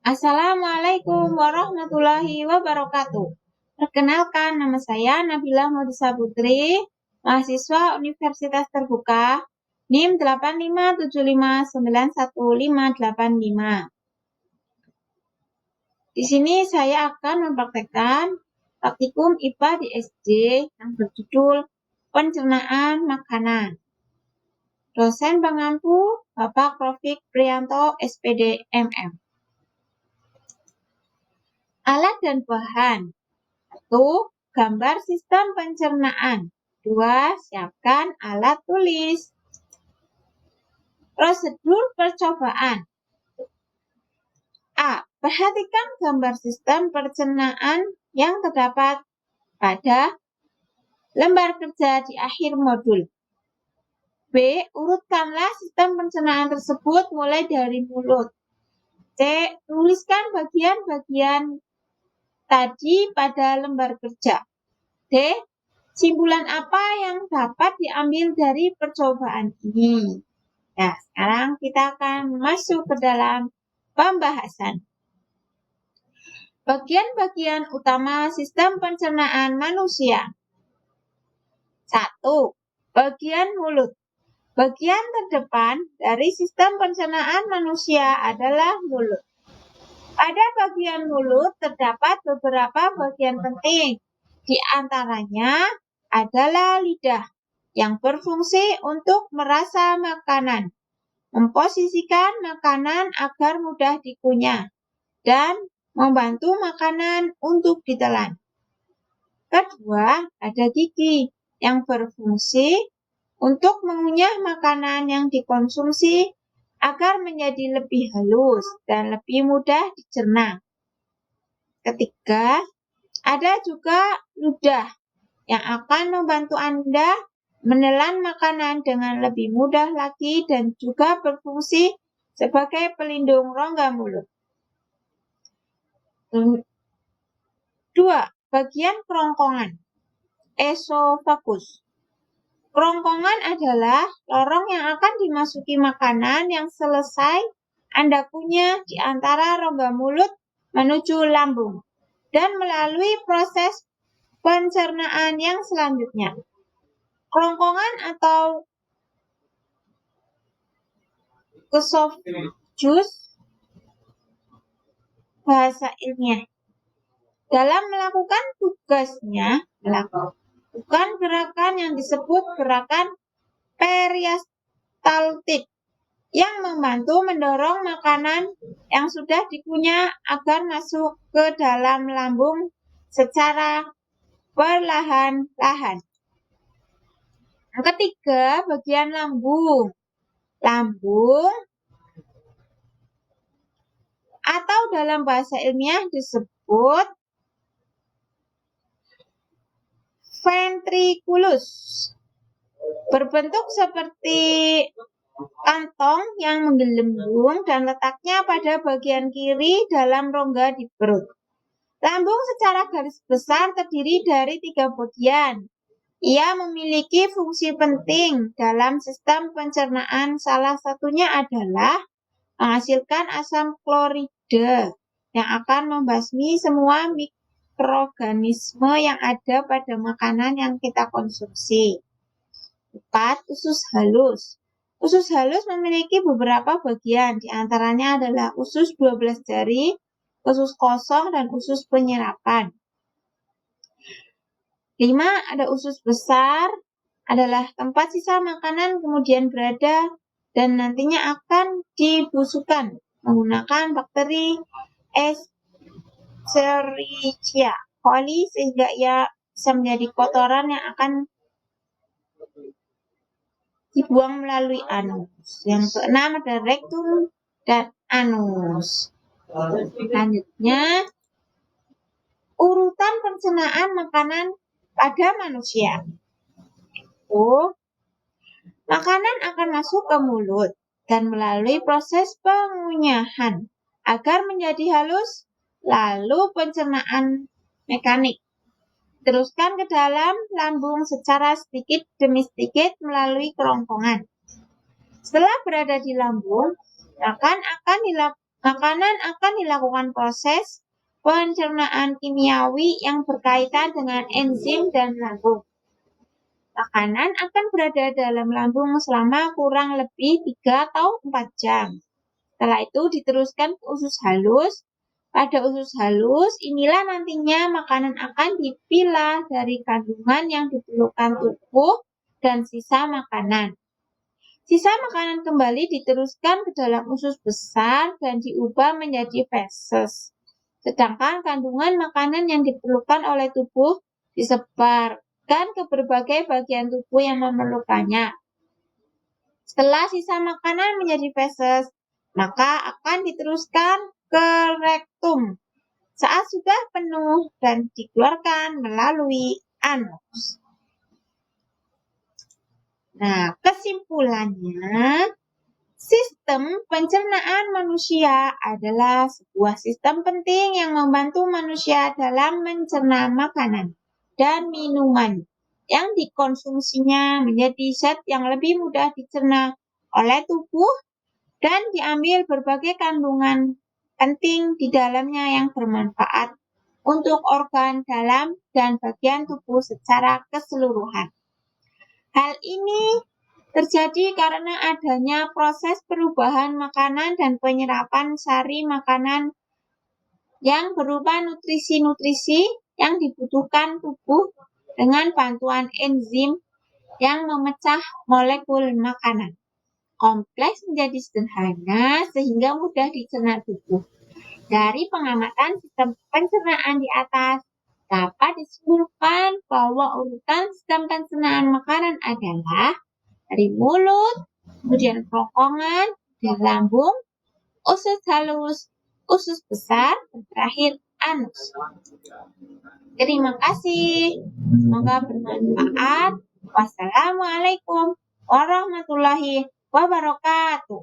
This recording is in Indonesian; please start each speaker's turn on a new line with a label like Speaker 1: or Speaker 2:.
Speaker 1: Assalamualaikum warahmatullahi wabarakatuh. Perkenalkan, nama saya Nabila Modisa Putri, mahasiswa Universitas Terbuka, NIM 857591585. Di sini saya akan mempraktekkan praktikum IPA di SD yang berjudul Pencernaan Makanan. Dosen pengampu Bapak Rofik Priyanto, SPD, MM. Alat dan bahan. 1. Gambar sistem pencernaan. 2. Siapkan alat tulis. Prosedur percobaan. A. Perhatikan gambar sistem pencernaan yang terdapat pada lembar kerja di akhir modul. B. Urutkanlah sistem pencernaan tersebut mulai dari mulut. C. Tuliskan bagian-bagian tadi pada lembar kerja. D. Simpulan apa yang dapat diambil dari percobaan ini? Nah, sekarang kita akan masuk ke dalam pembahasan. Bagian-bagian utama sistem pencernaan manusia. 1. Bagian mulut. Bagian terdepan dari sistem pencernaan manusia adalah mulut. Pada bagian mulut terdapat beberapa bagian penting. Di antaranya adalah lidah yang berfungsi untuk merasa makanan, memposisikan makanan agar mudah dikunyah, dan membantu makanan untuk ditelan. Kedua, ada gigi yang berfungsi untuk mengunyah makanan yang dikonsumsi agar menjadi lebih halus dan lebih mudah dicerna. Ketiga, ada juga ludah yang akan membantu Anda menelan makanan dengan lebih mudah lagi dan juga berfungsi sebagai pelindung rongga mulut. 2. Bagian kerongkongan. Esofagus. Kerongkongan adalah lorong yang akan dimasuki makanan yang selesai Anda kunyah di antara rongga mulut menuju lambung dan melalui proses pencernaan yang selanjutnya. Kerongkongan atau esophagus bahasa ilmiah. Dalam melakukan tugasnya, melakukan gerakan yang disebut gerakan peristaltik yang membantu mendorong makanan yang sudah dikunyah agar masuk ke dalam lambung secara perlahan-lahan. Yang ketiga, bagian lambung. Lambung atau dalam bahasa ilmiah disebut ventriculus. Berbentuk seperti kantong yang menggelembung dan letaknya pada bagian kiri dalam rongga di perut. Lambung secara garis besar terdiri dari 3 bagian. Ia memiliki fungsi penting dalam sistem pencernaan. Salah satunya adalah menghasilkan asam klorida yang akan membasmi semua mikroorganisme yang ada pada makanan yang kita konsumsi. 4. Usus halus. Usus halus memiliki beberapa bagian, di antaranya adalah usus 12 jari, usus kosong, dan usus penyerapan. 5. Ada usus besar, adalah tempat sisa makanan kemudian berada dan nantinya akan dibusukkan menggunakan bakteri Escherichia coli sehingga ia bisa menjadi kotoran yang akan dibuang melalui anus. Yang keenam ada rektum dan anus. Selanjutnya, urutan pencernaan makanan pada manusia. Makanan akan masuk ke mulut dan melalui proses pengunyahan agar menjadi halus, lalu pencernaan mekanik. Teruskan ke dalam lambung secara sedikit demi sedikit melalui kerongkongan. Setelah berada di lambung, akan Makanan akan dilakukan proses pencernaan kimiawi yang berkaitan dengan enzim dan lambung. Makanan akan berada dalam lambung selama kurang lebih 3 atau 4 jam. Setelah itu diteruskan ke usus halus. Pada usus halus, inilah nantinya makanan akan dipilah dari kandungan yang diperlukan tubuh dan sisa makanan. Sisa makanan kembali diteruskan ke dalam usus besar dan diubah menjadi feses. Sedangkan kandungan makanan yang diperlukan oleh tubuh disebarkan ke berbagai bagian tubuh yang memerlukannya. Setelah sisa makanan menjadi feses, maka akan diteruskan ke rektum saat sudah penuh dan dikeluarkan melalui anus. Nah, kesimpulannya, sistem pencernaan manusia adalah sebuah sistem penting yang membantu manusia dalam mencerna makanan dan minuman yang dikonsumsinya menjadi zat yang lebih mudah dicerna oleh tubuh dan diambil berbagai kandungan penting di dalamnya yang bermanfaat untuk organ dalam dan bagian tubuh secara keseluruhan. Hal ini terjadi karena adanya proses perubahan makanan dan penyerapan sari makanan yang berupa nutrisi-nutrisi yang dibutuhkan tubuh dengan bantuan enzim yang memecah molekul makanan. Kompleks menjadi sederhana sehingga mudah dicerna tubuh. Dari pengamatan sistem pencernaan di atas, dapat disimpulkan bahwa urutan sistem pencernaan makanan adalah dari mulut, kemudian kerongkongan, dan lambung, usus halus, usus besar, dan terakhir anus. Terima kasih. Semoga bermanfaat. Wassalamualaikum warahmatullahi wabarakatuh.